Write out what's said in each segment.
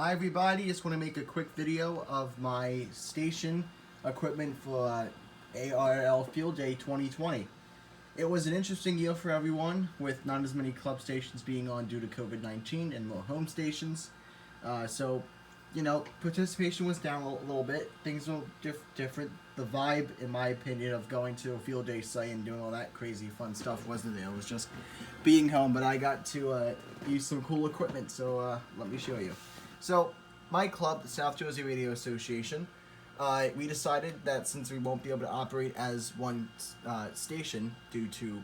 Hi everybody, just want to make a quick video of my station equipment for ARL Field Day 2020. It was an interesting year for everyone, with not as many club stations being on due to COVID-19 and more home stations. Participation was down a little bit. Things were different. The vibe, in my opinion, of going to a field day site and doing all that crazy fun stuff wasn't there. It was just being home, but I got to use some cool equipment, so let me show you. So, my club, the South Jersey Radio Association, we decided that since we won't be able to operate as one station due to,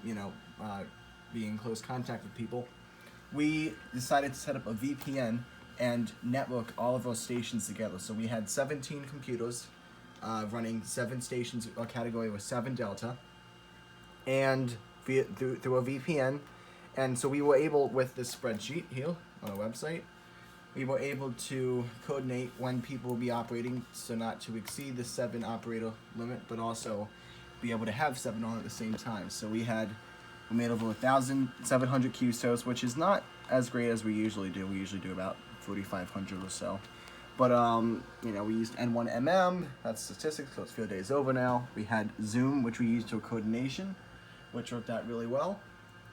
being in close contact with people, we decided to set up a VPN and network all of our stations together. So we had 17 computers running 7 stations, a category with 7 Delta, and through a VPN. And so we were able, with this spreadsheet here on our website, we were able to coordinate when people will be operating, so not to exceed the 7 operator limit, but also be able to have 7 on at the same time. So we made over 1,700 QSOs, which is not as great as we usually do. We usually do about 4,500 or so. But, we used N1MM, that's statistics, so it's field days over now. We had Zoom, which we used for coordination, which worked out really well.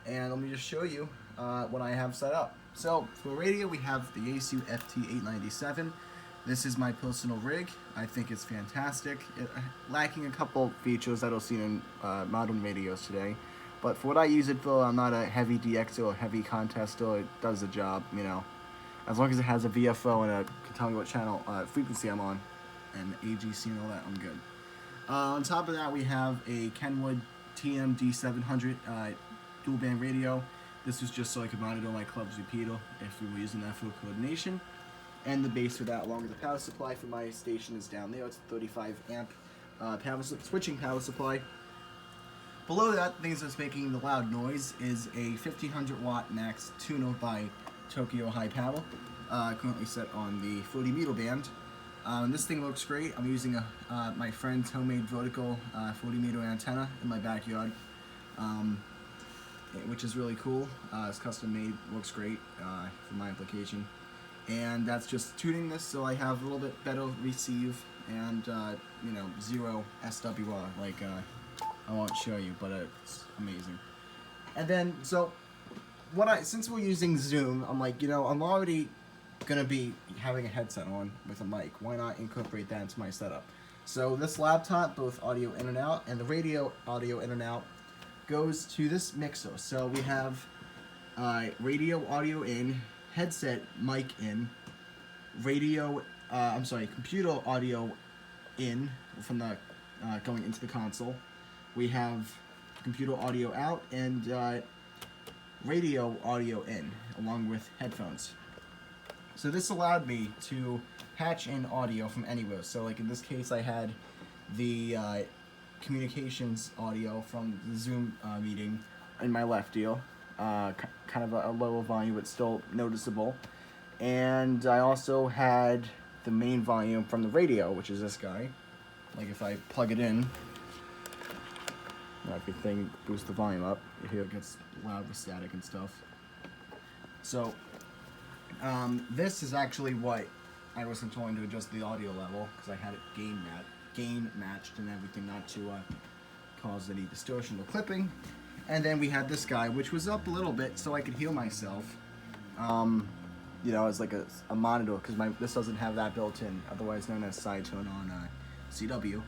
And let me just show you what I have set up. So, for radio, we have the Yaesu FT897. This is my personal rig. I think it's fantastic. Lacking a couple features that I'll see in modern radios today. But for what I use it for, I'm not a heavy DXer or heavy contester. It does the job, As long as it has a VFO and can tell me what channel, frequency I'm on, and AGC and all that, I'm good. On top of that, we have a Kenwood TMD700 dual band radio. This was just so I could monitor my club's repeater if we were using that for coordination. And the base for that, along with the power supply for my station, is down there. It's a 35 amp switching power supply. Below that, things that's making the loud noise is a 1500 watt max tuner by Tokyo High Power, currently set on the 40 meter band. This thing looks great. I'm using my friend's homemade vertical 40 meter antenna in my backyard, which is really cool. It's custom made, looks great for my application. And that's just tuning this so I have a little bit better receive and, zero SWR, like I won't show you, but it's amazing. And then, since we're using Zoom, I'm like, I'm already gonna be having a headset on with a mic. Why not incorporate that into my setup? So this laptop, both audio in and out, and the radio audio in and out, goes to this mixer. So we have radio audio in, headset mic in, computer audio in from the going into the console. We have computer audio out and radio audio in, along with headphones. So this allowed me to patch in audio from anywhere. So like in this case, I had the communications audio from the Zoom meeting in my left ear, kind of a lower volume but still noticeable. And I also had the main volume from the radio, which is this guy. Like if I plug it in, that big thing boosts the volume up. You hear it gets loud with static and stuff. So this is actually what I was controlling to adjust the audio level, because I had it gain matched and everything, not to cause any distortion or clipping. And then we had this guy, which was up a little bit so I could hear myself. As like a monitor, because this doesn't have that built in, otherwise known as side tone on CW.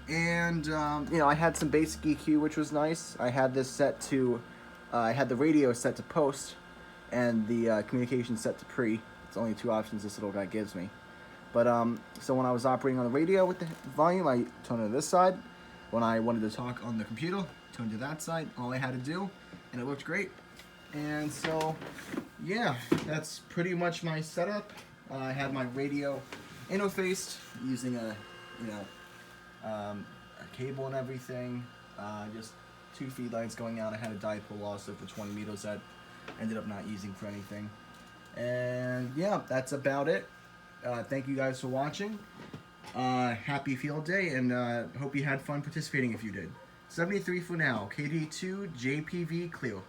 And I had some basic EQ, which was nice. I had this set to, I had the radio set to post, and the communication set to pre. It's only 2 options this little guy gives me. But so when I was operating on the radio with the volume, I turned it to this side. When I wanted to talk on the computer, turned to that side. All I had to do, and it looked great. And so, yeah, that's pretty much my setup. I had my radio interfaced using a cable and everything. Just 2 feed lines going out. I had a dipole also for 20 meters that ended up not using for anything. And yeah, that's about it. Thank you guys for watching. Happy field day, and hope you had fun participating if you did. 73 for now. KD2 JPV clear.